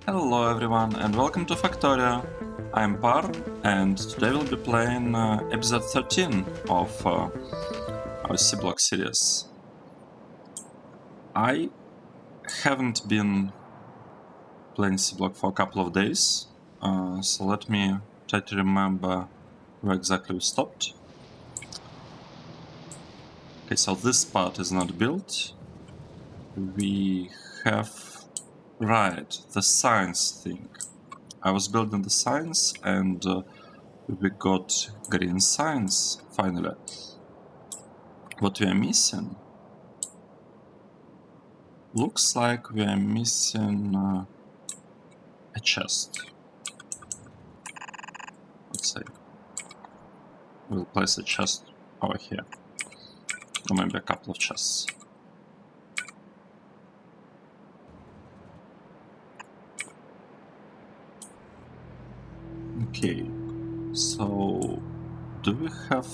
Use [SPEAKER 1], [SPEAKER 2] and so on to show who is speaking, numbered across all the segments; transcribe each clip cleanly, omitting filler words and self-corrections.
[SPEAKER 1] Hello everyone and welcome to Factorio. I'm Par and today we'll be playing episode 13 of our Seablock series. I haven't been playing Seablock for a couple of days, so let me try to remember where exactly we stopped. Okay, so this part is not built. We have... right, the science thing. I was building the science and we got green science finally. What we are missing? Looks like we are missing a chest. Let's say we'll place a chest over here, or maybe a couple of chests. Okay, so do we have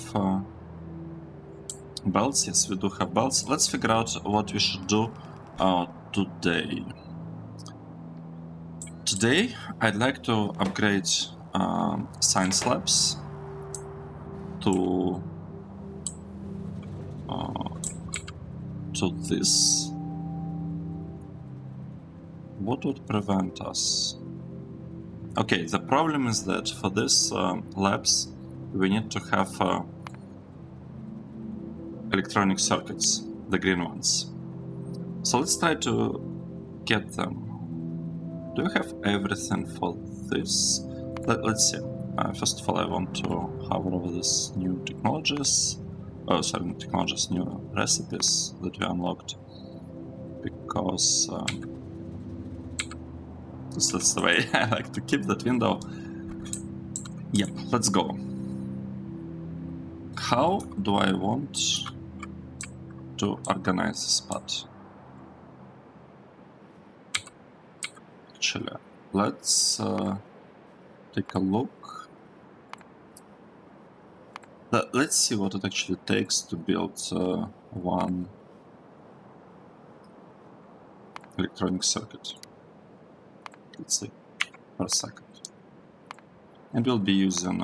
[SPEAKER 1] belts? Yes, we do have belts. Let's figure out what we should do today. Today, I'd like to upgrade science labs to this. What would prevent us? Okay, the problem is that for this labs, we need to have electronic circuits, the green ones. So let's try to get them. Do we have everything for this? Let's see. First of all, I want to hover over this new technologies. Oh, sorry, not technologies, new recipes that we unlocked. Because that's the way I like to keep that window. Yep, let's go. How do I want to organize this part? Actually, let's take a look. Let's see what it actually takes to build one electronic circuit. Let's see, per second. And we'll be using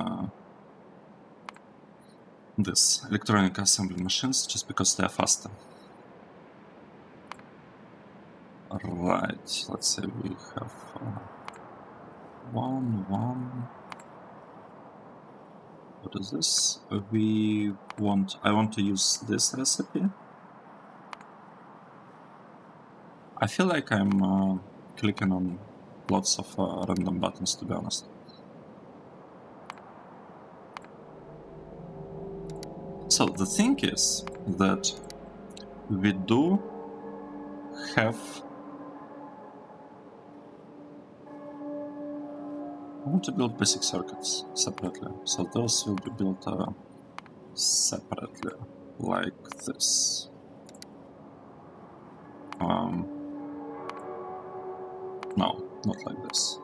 [SPEAKER 1] this electronic assembly machines just because they are faster. Right, let's say we have one. What is this? I want to use this recipe. I feel like I'm clicking on lots of random buttons, to be honest. So the thing is that we do have... I want to build basic circuits separately, so those will be built separately, like this. No, not like this.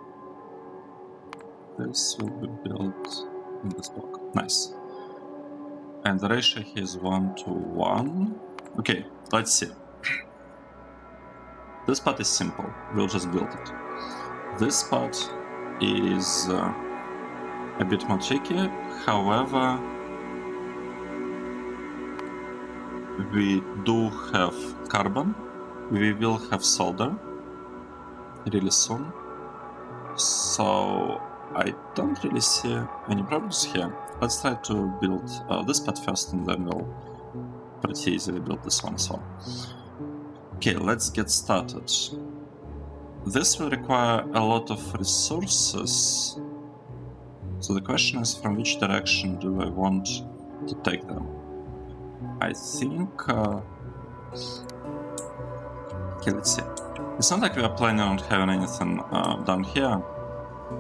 [SPEAKER 1] This will be built in this block. Nice. And the ratio here is 1 to 1. Okay, let's see. This part is simple. We'll just build it. This part is a bit more tricky. However, we do have carbon. We will have solder really soon. So I don't really see any problems here. Let's try to build this part first, and then we'll pretty easily build this one as well. Okay, let's get started. This will require a lot of resources. So the question is, from which direction do I want to take them? I think... okay, let's see. It's not like we are planning on having anything down here,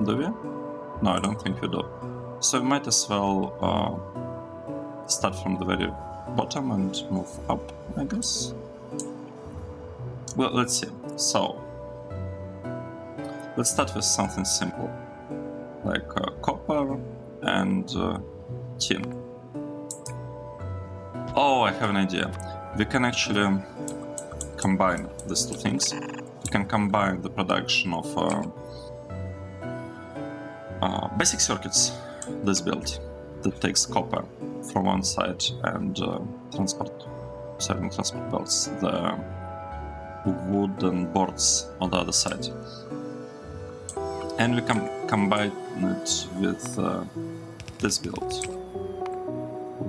[SPEAKER 1] do we? No, I don't think we do. So we might as well start from the very bottom and move up, I guess. Well, let's see. So, let's start with something simple, like copper and tin. Oh, I have an idea. We can actually combine these two things. We can combine the production of basic circuits, this build that takes copper from one side and certain transport belts, the wooden boards on the other side. And we can combine it with this build,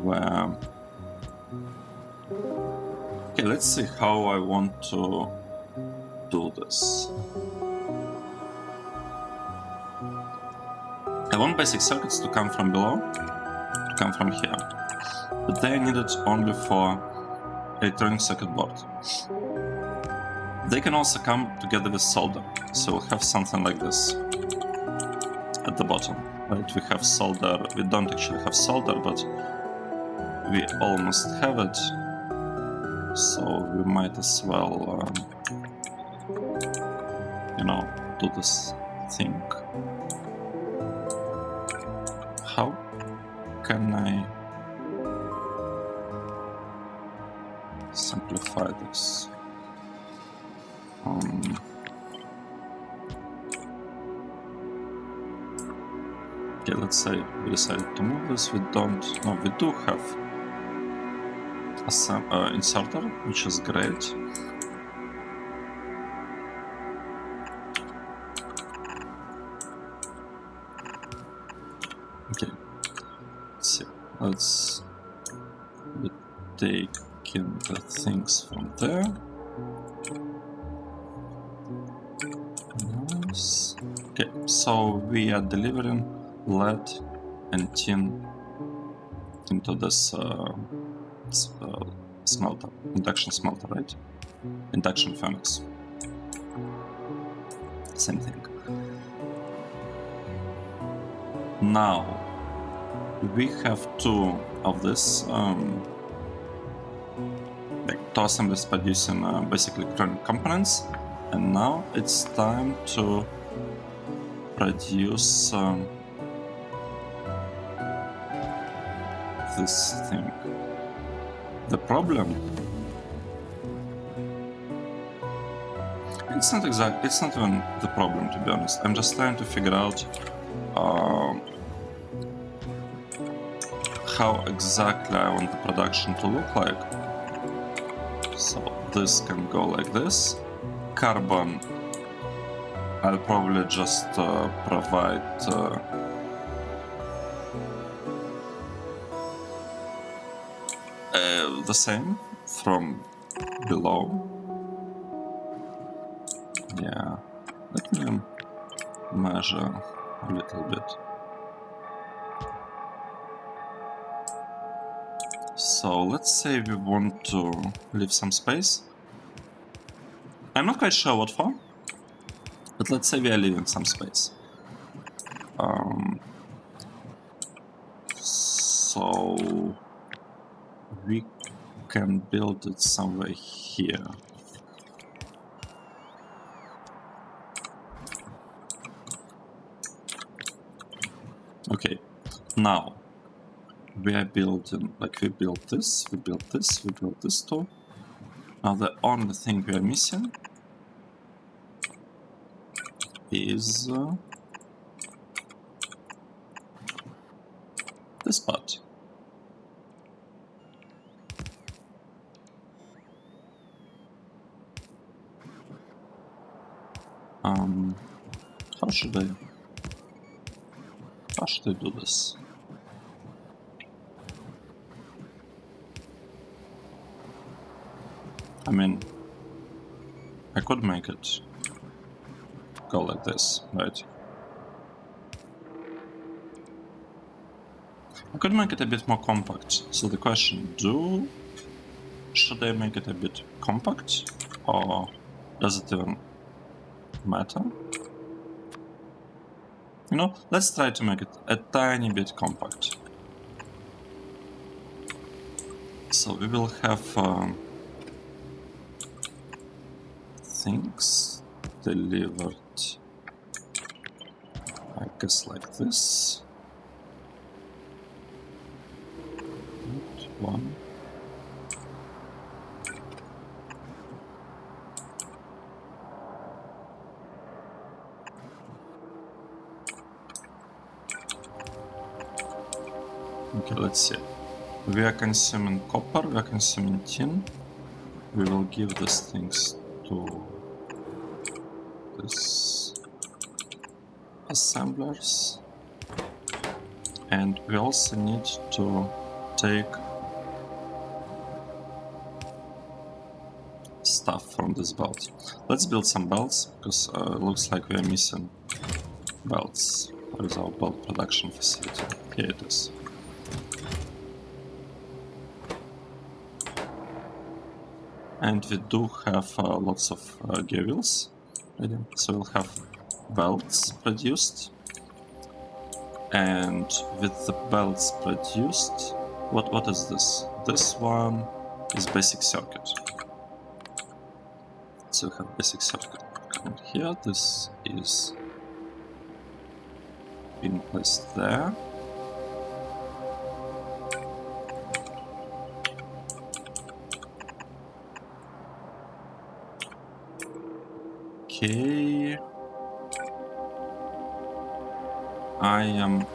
[SPEAKER 1] where... Okay, let's see how I want to do this. I want basic circuits to come from below, to come from here, but they are needed only for electronic circuit board. They can also come together with solder, so we'll have something like this at the bottom. Right, we have solder, we don't actually have solder, but we almost have it, so we might as well, you know, do this thing. How can I simplify this? Okay, let's say we decided to move this. We don't. No, we do have a inserter, which is great. Okay, let's see. Let's take in the things from there. Nice. Okay, so we are delivering lead and tin into this smelter, induction smelter, right? Induction furnace. Same thing. Now we have two of this like two assemblies producing basic electronic components, and now it's time to produce this thing. The problem, it's not even the problem, to be honest. I'm just trying to figure out how exactly I want the production to look like. So this can go like this. Carbon, I'll probably just provide the same from below. Yeah, let me measure a little bit. So let's say we want to leave some space. I'm not quite sure what for, but let's say we are leaving some space. So we can build it somewhere here. Okay, now we are building, like we built this, we built this, we built this too. Now the only thing we are missing is this part. How should I do this? I mean, I could make it go like this, right? I could make it a bit more compact. So the question, should I make it a bit compact, or does it even matter? You know, let's try to make it a tiny bit compact. So we will have things delivered, I guess, like this. One. Okay, let's see. We are consuming copper, we are consuming tin. We will give these things to these assemblers. And we also need to take stuff from this belt. Let's build some belts, because looks like we are missing belts. Where is our belt production facility? Here it is. And we do have lots of gear wheels ready. So we'll have belts produced. And with the belts produced, what is this? This one is basic circuit. So we have basic circuit coming here. This is being placed there. Okay. I am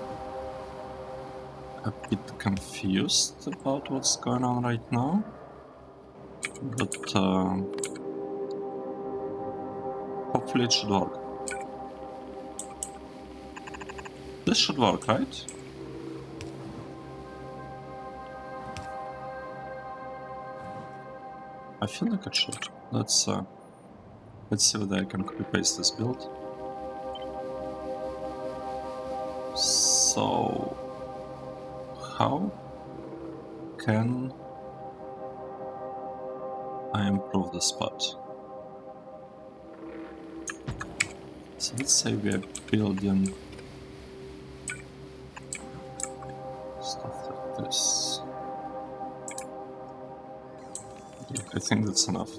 [SPEAKER 1] a bit confused about what's going on right now, but hopefully it should work. This should work, right? I feel like it should. Let's see whether I can copy paste this build. So how can I improve the spot? So let's say we are building stuff like this. I think that's enough.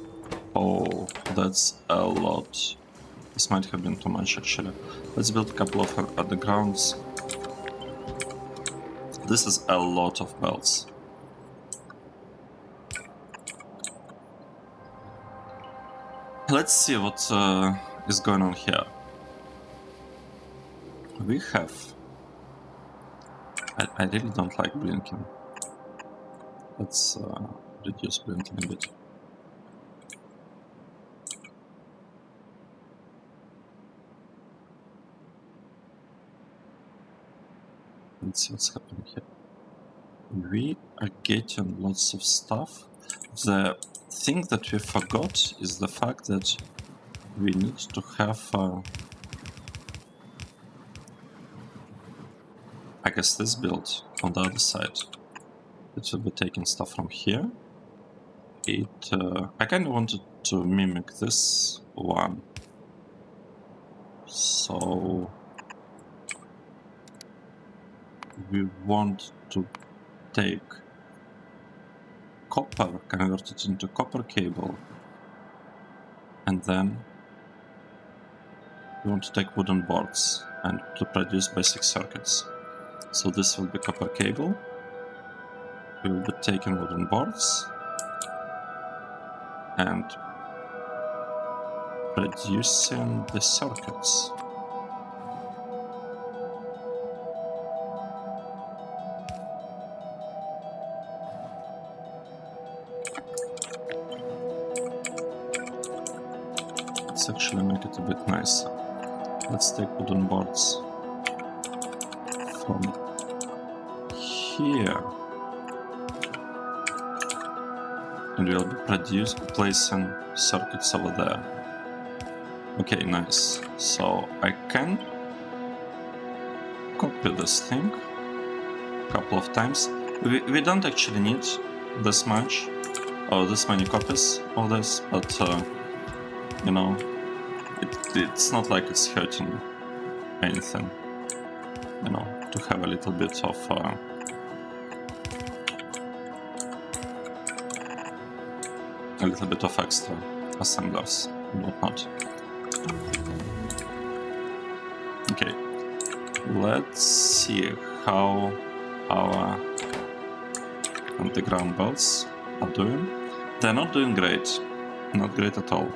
[SPEAKER 1] Oh, that's a lot. This might have been too much actually. Let's build a couple of undergrounds. This is a lot of belts. Let's see what is going on here. We have... I really don't like blinking. Let's reduce blinking a bit. Let's see what's happening here. We are getting lots of stuff. The thing that we forgot is the fact that we need to have I guess this build on the other side. It will be taking stuff from here. I kind of wanted to mimic this one. So we want to take copper, convert it into copper cable, and then we want to take wooden boards and to produce basic circuits. So this will be copper cable. We will be taking wooden boards and producing the circuits. Let's actually make it a bit nicer. Let's take wooden boards from here. And we'll be placing circuits over there. Okay, nice. So I can copy this thing a couple of times. We don't actually need this much or this many copies of this, but you know, it's not like it's hurting anything, you know, to have a little bit of extra assemblers and whatnot. Okay, let's see how our underground belts are doing. They're not doing great, not great at all.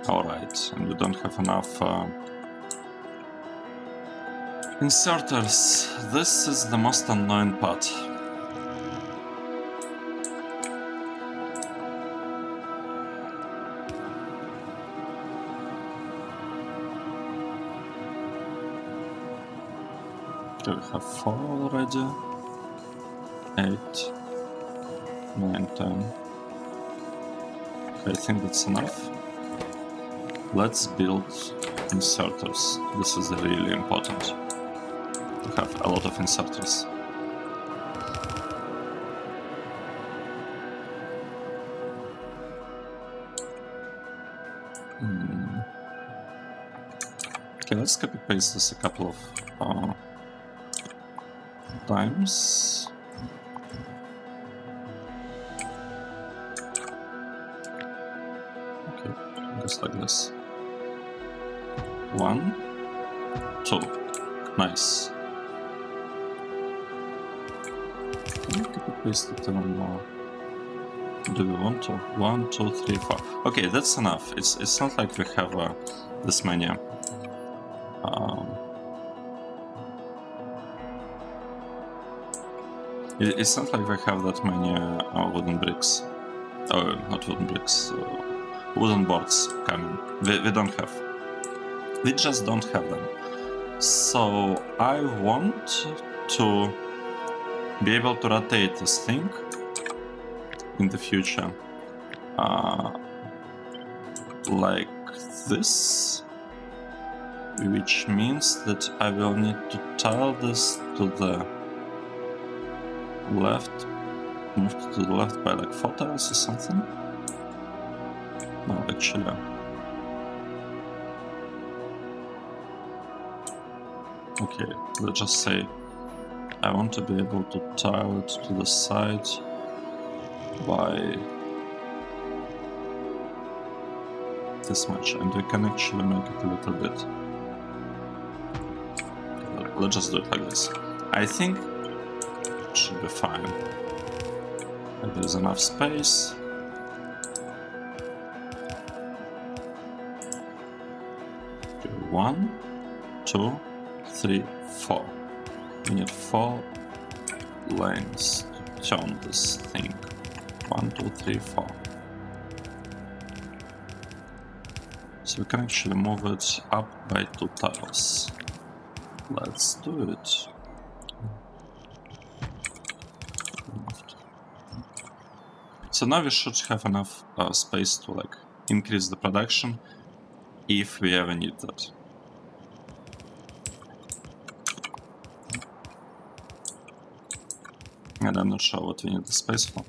[SPEAKER 1] Alright, and we don't have enough Inserters. This is the most annoying part. Okay, we have 4 already. 8, 9, 10. Okay, I think that's enough. Let's build inserters. This is really important to have a lot of inserters. Okay, let's copy paste this a couple of times. Okay, just like this. 1, 2. Nice. Can we copy paste it even more? Do we want to? 1, 2, 3, 4. Okay, that's enough. It's not like we have this many. It's not like we have that many wooden bricks. Oh, not wooden bricks. Wooden boards coming. We don't have. We just don't have them. So I want to be able to rotate this thing in the future like this, which means that I will need to tile this to the left, move to the left by like 4 tiles or something. No, actually. Okay, let's just say I want to be able to tile it to the side by this much, and we can actually make it a little bit. Let's just do it like this. I think it should be fine. There's enough space. Okay, 1, 2, 3, 4. We need 4 lanes to turn this thing. 1, 2, 3, 4. So we can actually move it up by 2 tiles. Let's do it. So now we should have enough space to like increase the production if we ever need that. And I'm not sure what we need the space for.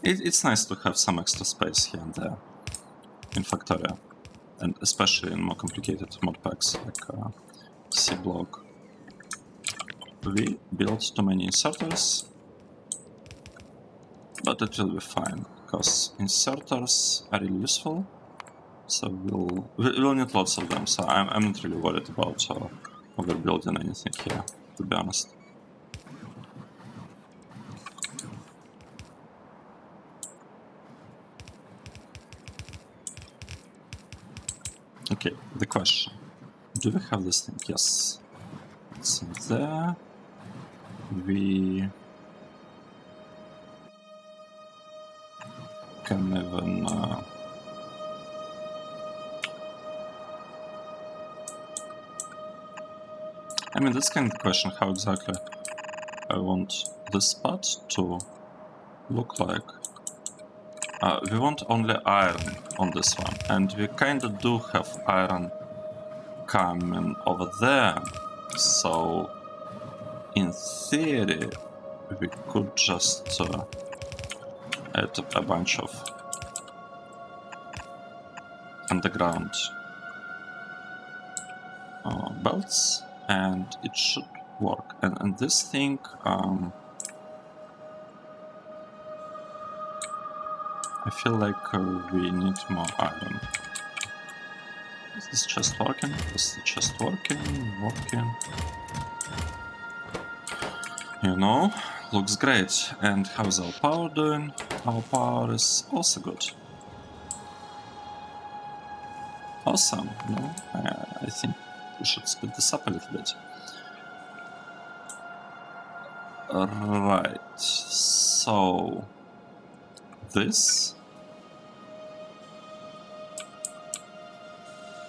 [SPEAKER 1] It's nice to have some extra space here and there in Factorio, and especially in more complicated mod packs like Seablock. We built too many inserters, but it will be fine, because inserters are really useful, so we'll need lots of them, so I'm not really worried about overbuilding anything here, to be honest. Okay, the question. Do we have this thing? Yes. It's in there. We can even I mean, that's kind of the question, how exactly I want this part to look like. We want only iron on this one, and we kind of do have iron coming over there, so in theory we could just add a bunch of underground belts, and it should work. And this thing, I feel like we need more iron. Is this chest working? Is the chest working? Working. You know, looks great. And how's our power doing? Our power is also good. Awesome, no? I think we should speed this up a little bit. Right, so this.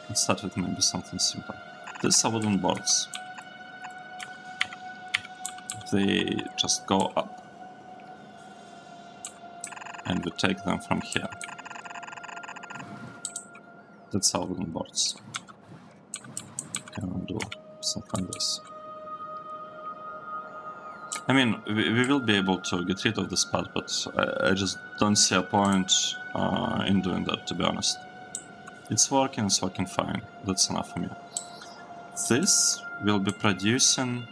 [SPEAKER 1] Let's start with maybe something simple. These are wooden boards. They just go up. And we take them from here. That's our wooden boards. Can we do something like this? I mean, we will be able to get rid of this part, but I just don't see a point in doing that, to be honest. It's working fine. That's enough for me. This will be producing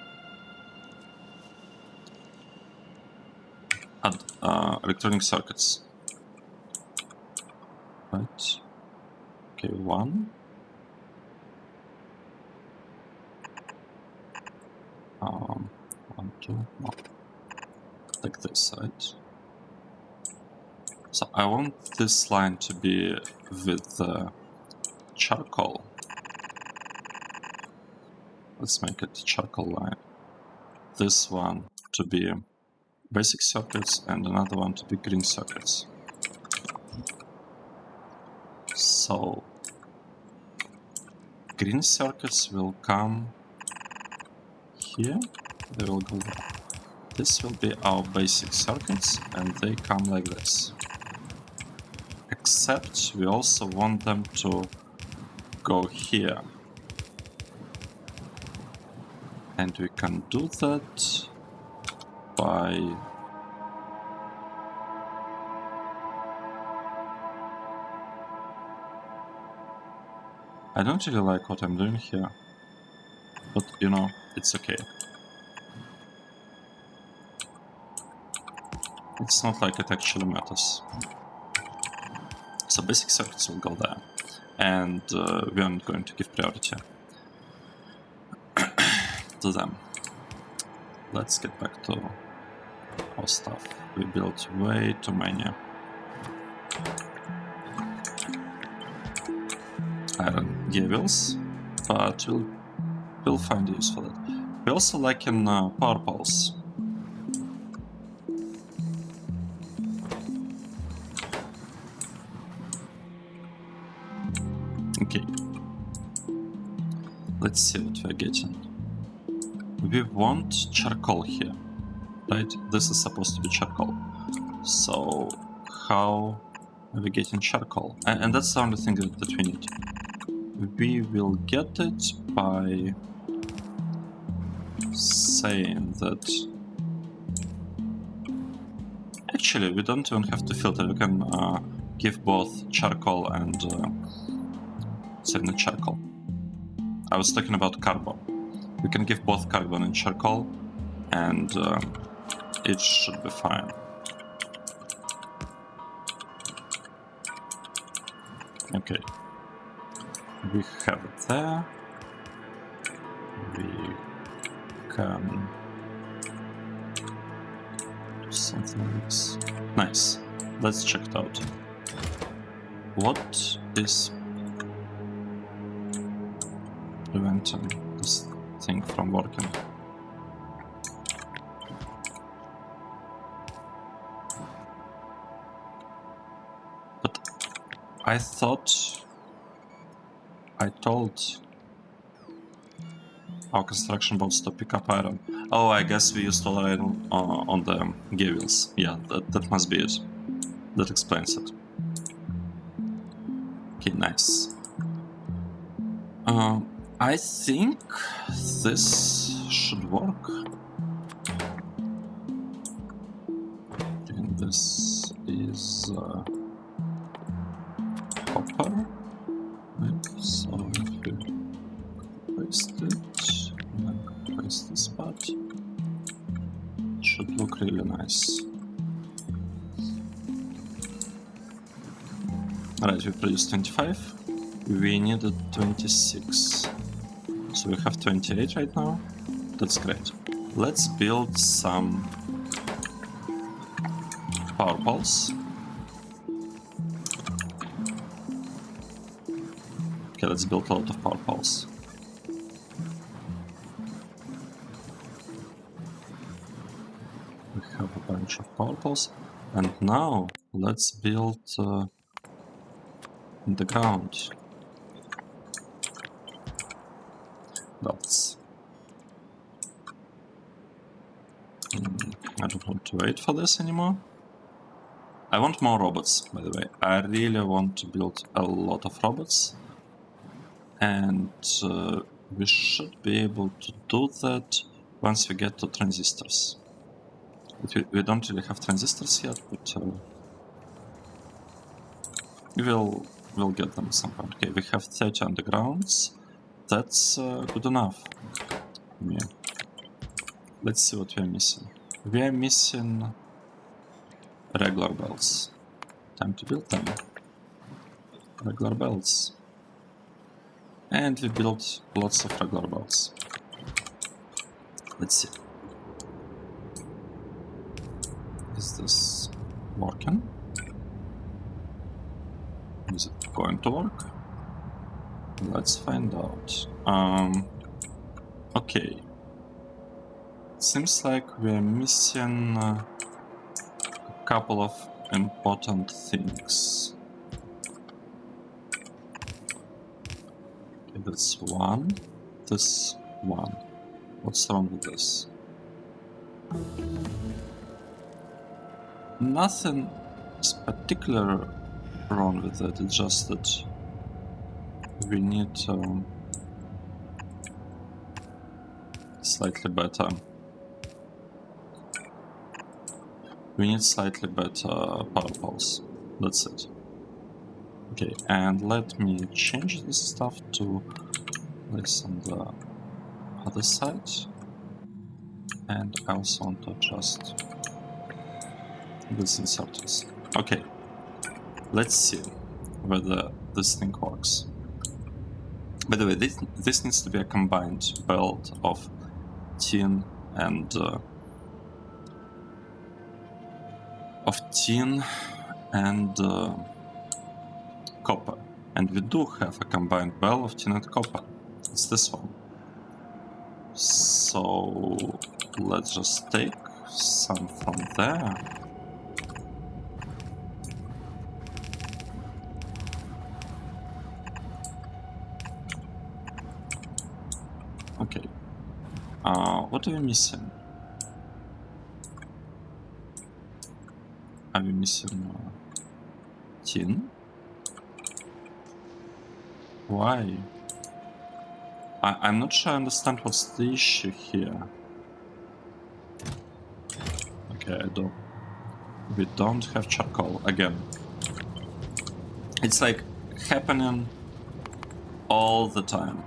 [SPEAKER 1] electronic circuits. Right. Okay, one. One, two, no. Like this, right? So I want this line to be with charcoal. Let's make it charcoal line. This one to be basic circuits and another one to be green circuits. So green circuits will come here. They will go there. This will be our basic circuits and they come like this. Except we also want them to go here. And we can do that by I don't really like what I'm doing here, but you know, it's okay. It's not like it actually matters. So basic circuits will go there, and we aren't going to give priority to them. Let's get back to our stuff. We built way too many iron gavels, but we'll find use for that. We also like in power poles. Okay. Let's see what we're getting. We want charcoal here, right? This is supposed to be charcoal. So how are we getting charcoal? And that's the only thing that we need. We will get it by saying that... Actually, we don't even have to filter. We can give both charcoal and... say not charcoal. I was talking about carbon. We can give both carbon and charcoal, and it should be fine. Okay. We have it there. We can do something like this. Nice. Let's check it out. What is preventing this thing from working? But I thought I told our construction boats to pick up iron. Oh, I guess we used all iron on the gavels. Yeah, that must be it. That explains it. Okay, nice. I think this should work. And this is copper. Right, so if we paste it, and then paste this part, it should look really nice. Alright, we produced 25. We needed 26. So we have 28 right now. That's great. Let's build some power poles. Okay, let's build a lot of power poles. power poles. And now let's build in the ground belts. I don't want to wait for this anymore. I want more robots, by the way. I really want to build a lot of robots. And we should be able to do that once we get to transistors. We don't really have transistors yet, but we'll get them at some point. Okay, we have 30 undergrounds. That's good enough. Yeah. Let's see what we are missing. We are missing regular belts. Time to build them. Regular belts. And we built lots of regular belts. Let's see. Is this working? Is it going to work? Let's find out. Okay. Seems like we're missing a couple of important things. Okay, that's one. This one. What's wrong with this? Nothing is particularly wrong with it. It's just that we need slightly better. We need slightly better power poles. That's it. Okay, and let me change this stuff to this on the other side. And I also want to adjust this inserters. Okay, let's see whether this thing works. By the way, this needs to be a combined belt of tin and copper. And we do have a combined belt of tin and copper. It's this one. So let's just take some from there. Okay. What are we missing? Are we missing tin? Why? I'm not sure I understand what's the issue here. Okay, we don't have charcoal again. It's like happening all the time.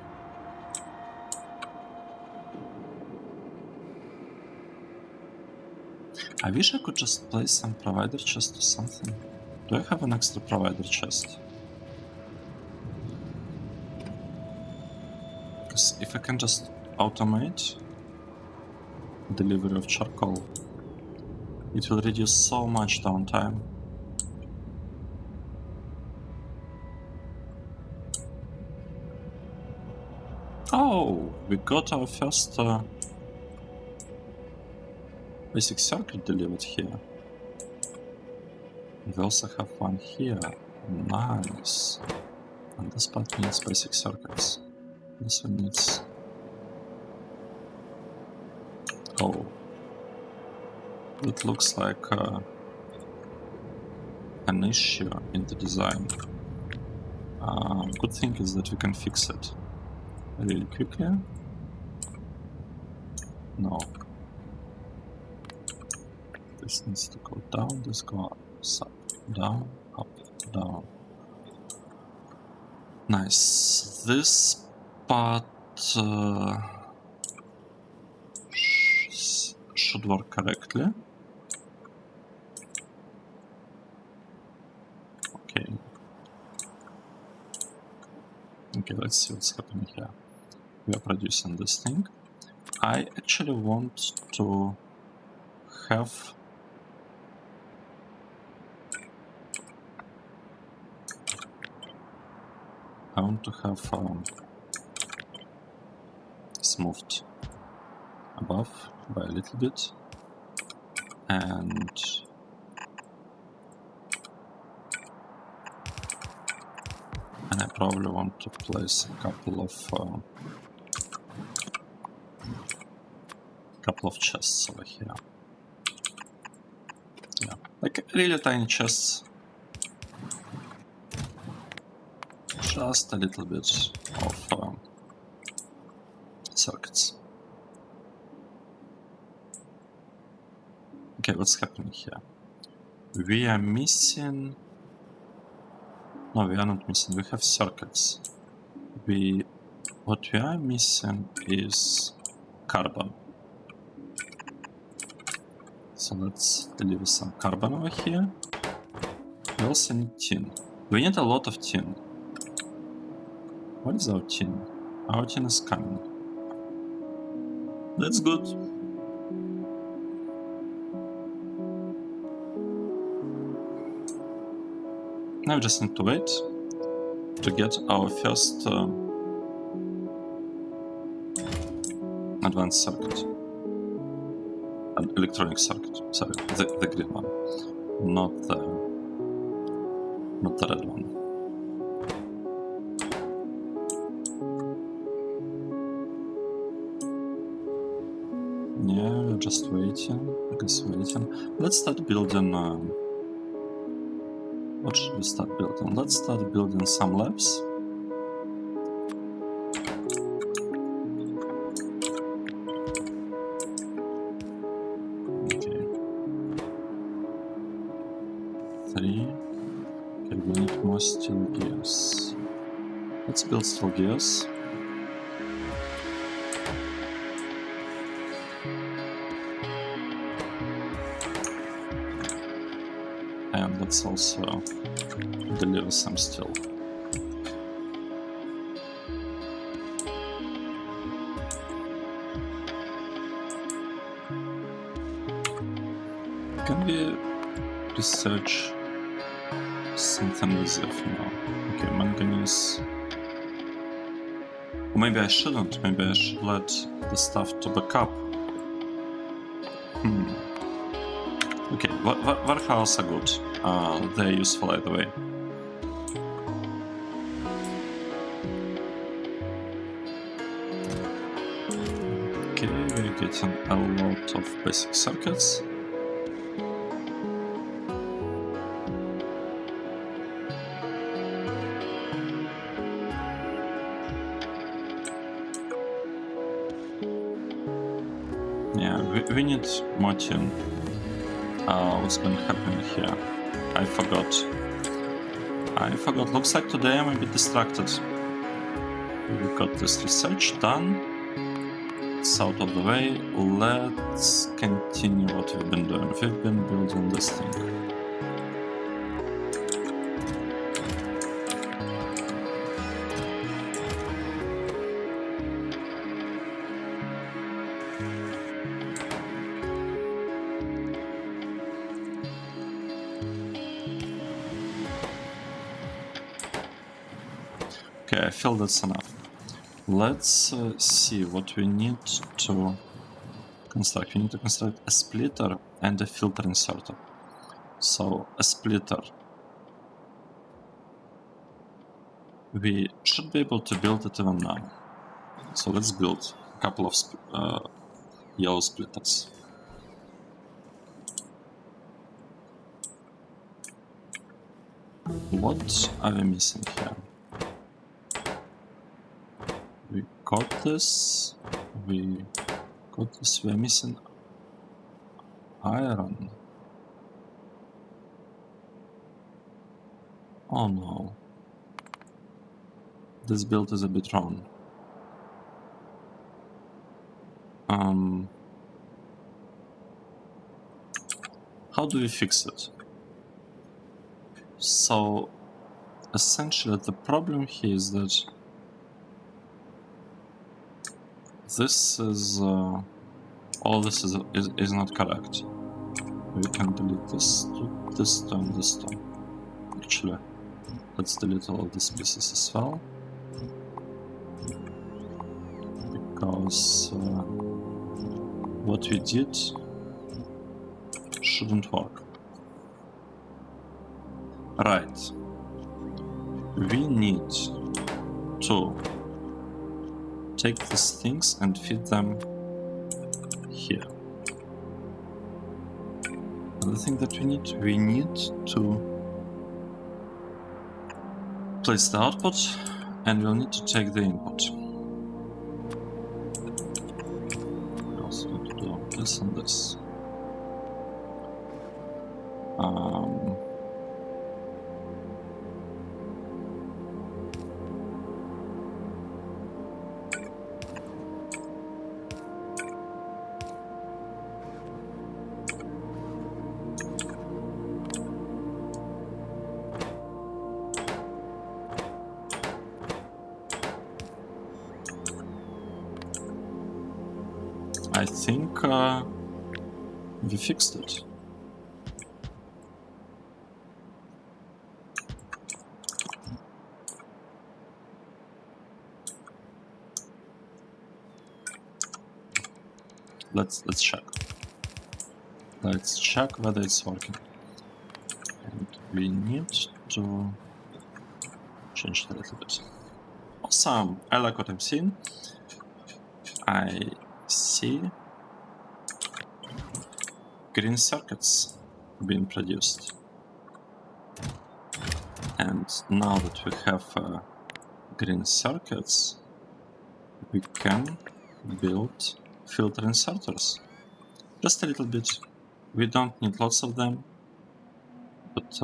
[SPEAKER 1] I wish I could just place some provider chest or something. Do I have an extra provider chest? Because if I can just automate delivery of charcoal, it will reduce so much downtime. Oh, we got our first basic circuit delivered here. We also have one here. Nice. And this part needs basic circuits. This one needs... Oh. It looks like an issue in the design. Good thing is that we can fix it really quickly. No. This needs to go down, this go up, down, up, down. Nice. This part should work correctly. Okay. Okay, let's see what's happening here. We are producing this thing. I actually want to have smoothed above by a little bit And I probably want to place a couple of chests over here. Yeah, like really tiny chests. Just a little bit of circuits. Okay, what's happening here? We are missing... No, we are not missing. We have circuits. What we are missing is carbon. So let's deliver some carbon over here. We also need tin. We need a lot of tin. What is our tin? Our tin is coming. That's good. Now we just need to wait to get our first advanced circuit. An electronic circuit. Sorry, the green one. Not the red one. Yeah, we're just waiting. Let's start building... what should we start building? Let's start building some labs. Okay. 3. Okay, we need more steel gears. Let's build steel gears. And let's also deliver some steel. Can we research something easier for now? Okay, manganese. Or maybe I shouldn't. Maybe I should let the stuff to back up. Okay, warehouse are good. They're useful either way. Okay, we're getting a lot of basic circuits. Yeah, we need more tin. What's been happening here? I forgot. Looks like today I'm a bit distracted. We got this research done. It's out of the way. Let's continue what we've been doing. We've been building this thing. Okay, I feel that's enough. Let's see what we need to construct. We need to construct a splitter and a filter inserter. So, a splitter. We should be able to build it even now. So let's build a couple of yellow splitters. What are we missing here? We got this. We're missing iron. Oh no. This build is a bit wrong. How do we fix it? So, essentially the problem here is that this is all this is not correct. We can delete this and this to. Actually, let's delete all of these pieces as well, because what we did shouldn't work. Right. We need to take these things and feed them here. Another thing that we need to place the output, and we'll need to take the input. We also need to do this and this. I think we fixed it. Let's check. Let's check whether it's working. And we need to change it a little bit. Awesome! I like what I'm seeing. I see green circuits being produced. And now that we have green circuits, we can build filter inserters. Just a little bit. We don't need lots of them, but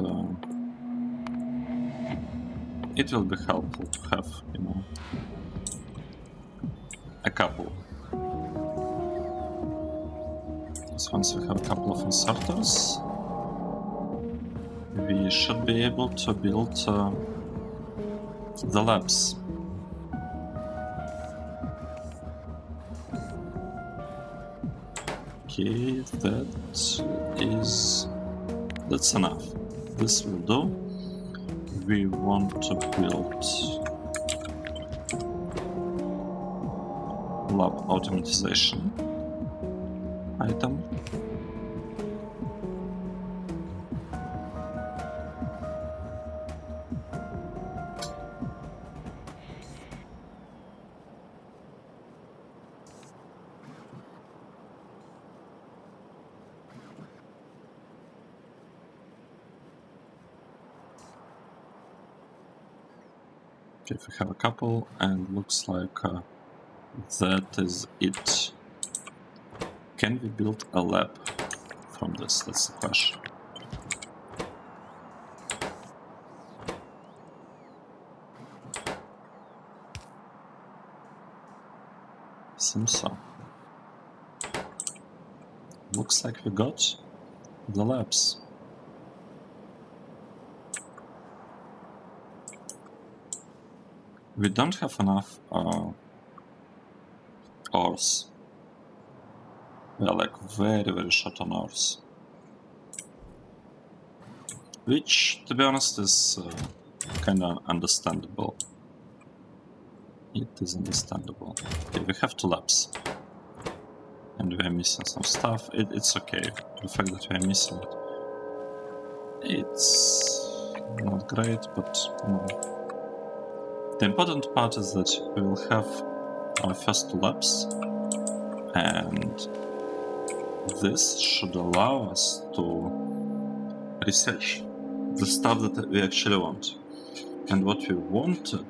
[SPEAKER 1] it will be helpful to have, you know, a couple. So once we have a couple of inserters, we should be able to build the labs. Okay, that's enough. This will do. We want to build lab automatization item. Okay, if we have a couple, and looks like that is it. Can we build a lab from this? That's the question. Seems so. Looks like we got the labs. We don't have enough ores. We are like very short on ores. Which, to be honest, is kinda understandable. It is understandable. Okay, we have 2 labs. And we are missing some stuff. It's okay. The fact that we are missing it, it's not great, but you know. The important part is that we will have our first 2 labs, and this should allow us to research the stuff that we actually want. And what we wanted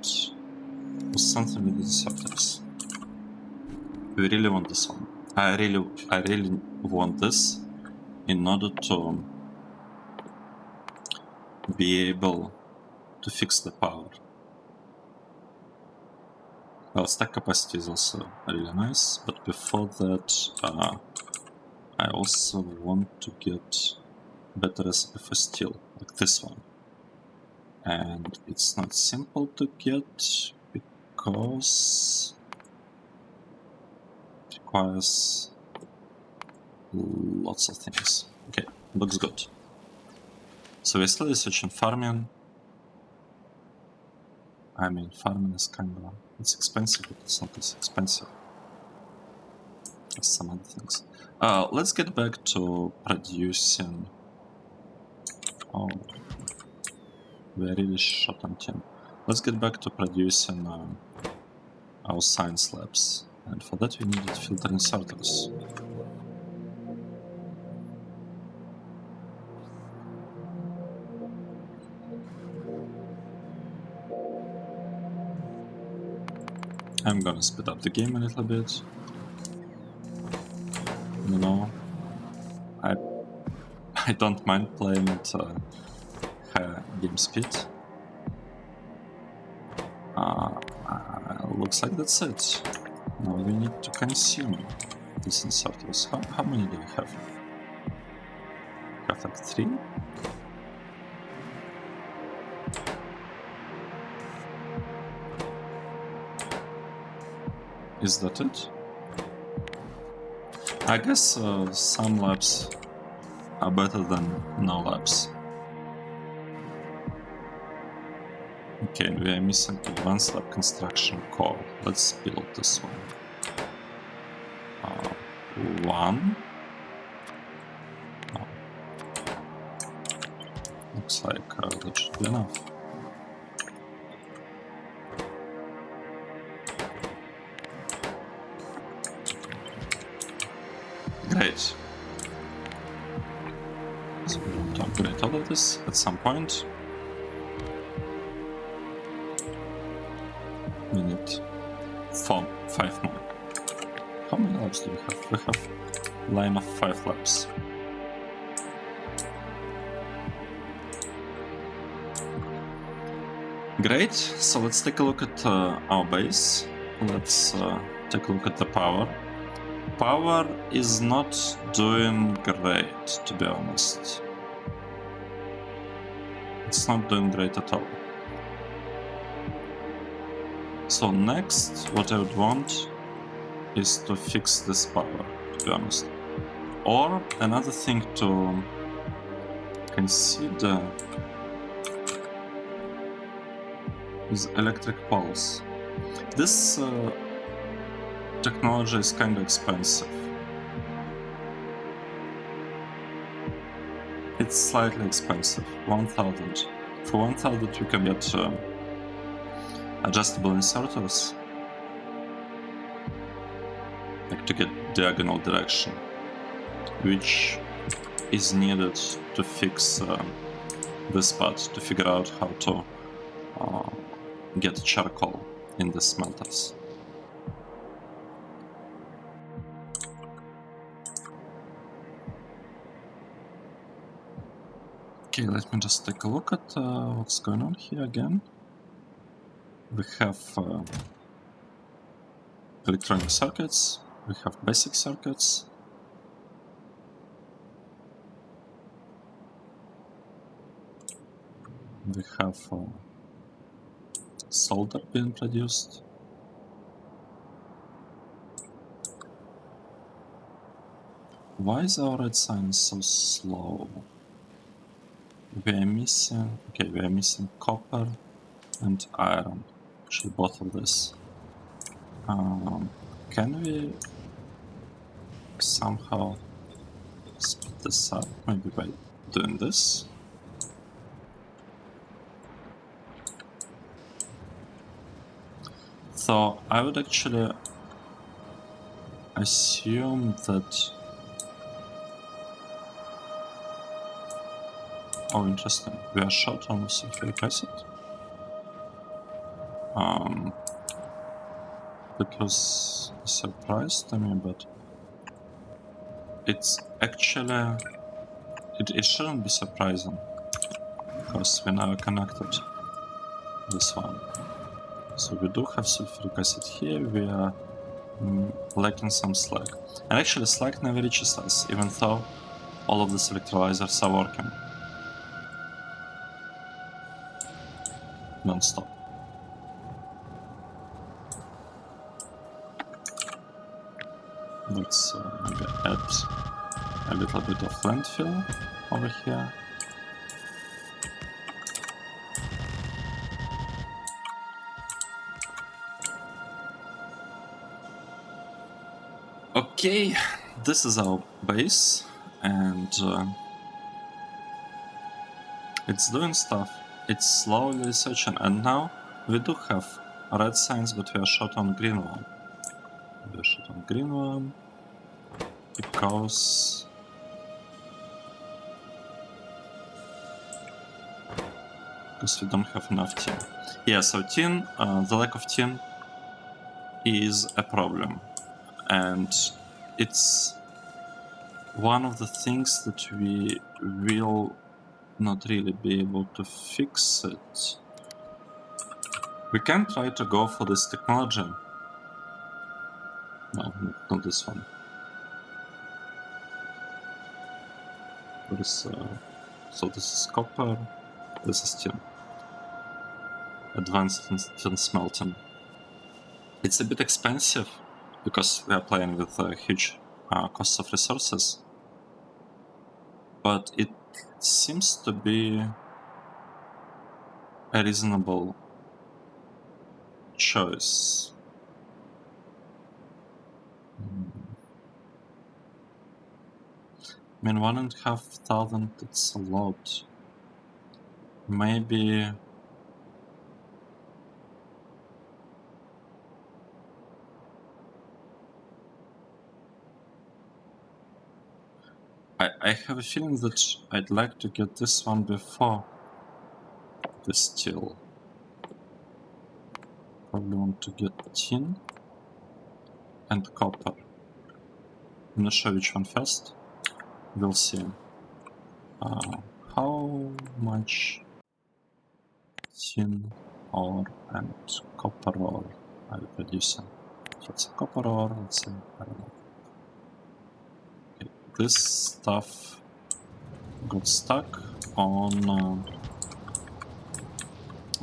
[SPEAKER 1] was something with inserters. We really want this one. I really want this in order to be able to fix the power. Well, stack capacity is also really nice, but before that, I also want to get better recipe for steel, like this one. And it's not simple to get because it requires lots of things. Okay, looks good. So we're still researching farming. I mean, farming is kinda, it's expensive, but it's not as expensive test some other things. Let's get back to producing. Oh, we are really short on time. Let's get back to producing our science labs, and for that we needed filter inserters. I'm gonna speed up the game a little bit. You know, I don't mind playing at high game speed. Looks like that's it. Now we need to consume these inserters. How many do we have? We have like 3? Is that it? I guess some labs are better than no labs. Okay, we are missing advanced lab construction core. Let's build this one. One. Oh. Looks like that should be enough. Great. So we want to upgrade all of this at some point. We need 5 more. How many labs do we have? We have a line of 5 labs. Great, so let's take a look at our base. Let's take a look at the power. Power is not doing great, to be honest. It's not doing great at all. So next, what I would want is to fix this power, to be honest. Or another thing to consider is electric poles. This technology is kind of expensive. It's slightly expensive, 1000. For 1000 we can get adjustable inserters, like to get diagonal direction, which is needed to fix this part, to figure out how to get charcoal in the smelters. Okay, let me just take a look at what's going on here again. We have electronic circuits, we have basic circuits. We have solder being produced. Why is our red sign so slow? We are missing, okay, we are missing copper and iron, actually both of this. Can we somehow speed this up, maybe by doing this? So I would actually assume that... Oh, interesting. We are short on sulfuric acid. That was a surprise to me, but it's actually... It shouldn't be surprising, because we never connected this one. So we do have sulfuric acid here, we are lacking some slag. And actually slag never reaches us, even though all of these electrolyzers are working non-stop. Let's maybe add a little bit of landfill over here. Okay, this is our base, and it's doing stuff. It's slowly searching, and now we do have red signs, but we are short on green one. We are short on green one because we don't have enough tin. Yeah, so tin, the lack of tin is a problem, and it's one of the things that we will not really be able to fix it. We can try to go for this technology. No, not this one. What is, so this is copper, this is tin. Advanced tin smelting. It's a bit expensive because we are playing with huge costs of resources, but it seems to be a reasonable choice. I mean, 1,500, it's a lot. Maybe... I have a feeling that I'd like to get this one before the steel. Probably want to get tin and copper. I'm not sure which one first. We'll see. How much tin ore and copper ore are we producing? So it's a copper ore, let's say, I don't know. Okay, this stuff got stuck on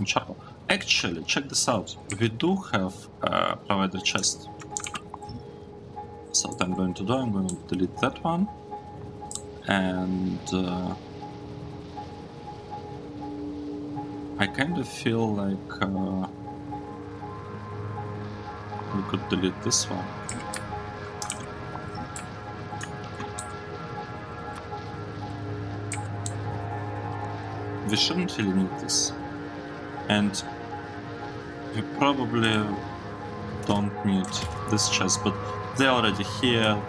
[SPEAKER 1] charcoal. Actually, check this out. We do have a provider chest. So what I'm going to do, I'm going to delete that one. And I kind of feel like we could delete this one. We shouldn't really need this. And we probably don't need this chest, but they're already here.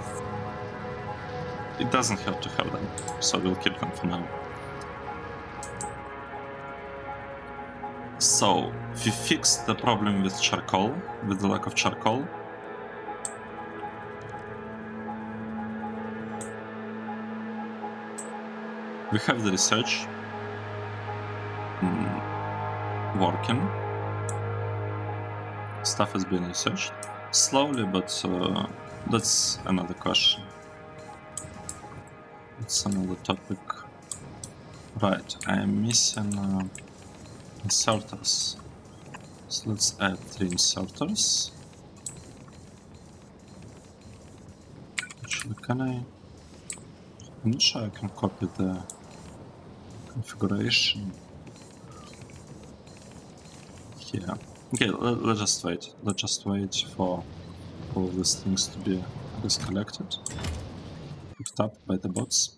[SPEAKER 1] It doesn't have to have them, so we'll keep them for now. So, we fixed the problem with charcoal, with the lack of charcoal. We have the research working. Stuff is being researched slowly, but that's another question. It's another topic. Right, I am missing inserters. So let's add 3 inserters. Actually, can I? I'm not sure I can copy the configuration here. Okay, let's just wait. Let's just wait for all these things to be discollected, picked up by the bots.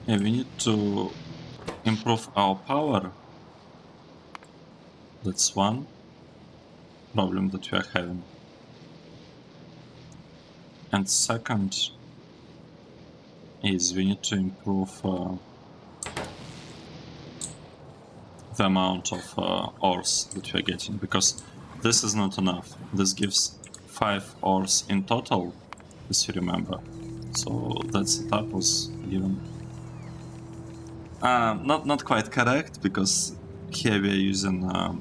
[SPEAKER 1] Yeah, we need to improve our power. That's one problem that we are having. And second is we need to improve the amount of ores that we are getting, because this is not enough. This gives 5 ores in total, as you remember. So that setup was given. Not quite correct, because here we are using a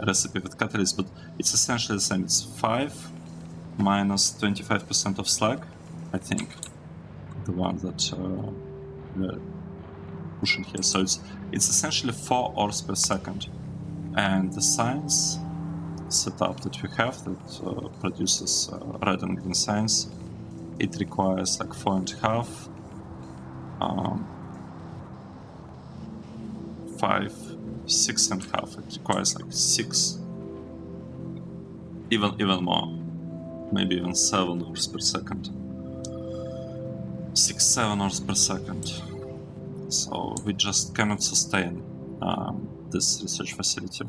[SPEAKER 1] recipe with catalyst, but it's essentially the same. It's 5 minus 25% of slag, I think, the one that we're pushing here. So it's essentially 4 ores per second, and the science setup that we have that produces red and green signs, it requires like 4.5. 5, 6.5. It requires like 6, even more, maybe even 7 ores per second. 6-7 ores per second. So we just cannot sustain this research facility.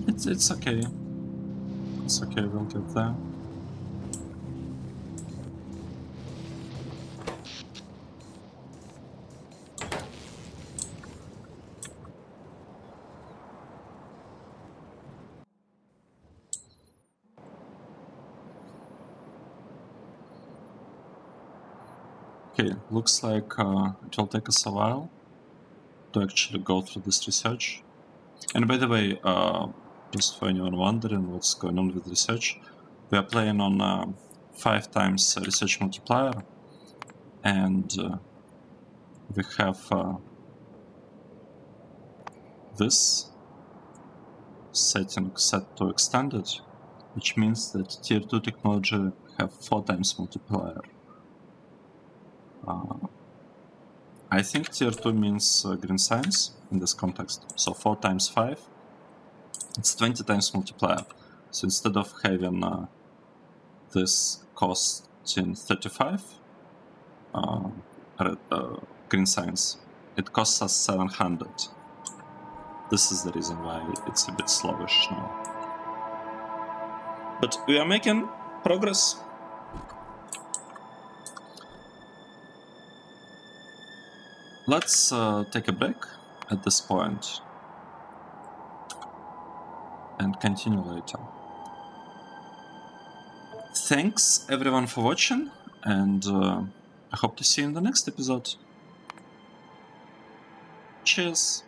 [SPEAKER 1] It's okay. It's okay, we'll get there. Okay, looks like it will take us a while to actually go through this research. And by the way, just for anyone wondering what's going on with research, we are playing on 5 times research multiplier, and we have this setting set to extended, which means that tier 2 technology have 4 times multiplier. I think tier 2 means green science in this context. So 4 times 5, it's 20 times multiplier. So instead of having this costing 35 green science, it costs us 700. This is the reason why it's a bit slowish now. But we are making progress. Let's take a break at this point and continue later. Thanks everyone for watching, and I hope to see you in the next episode. Cheers!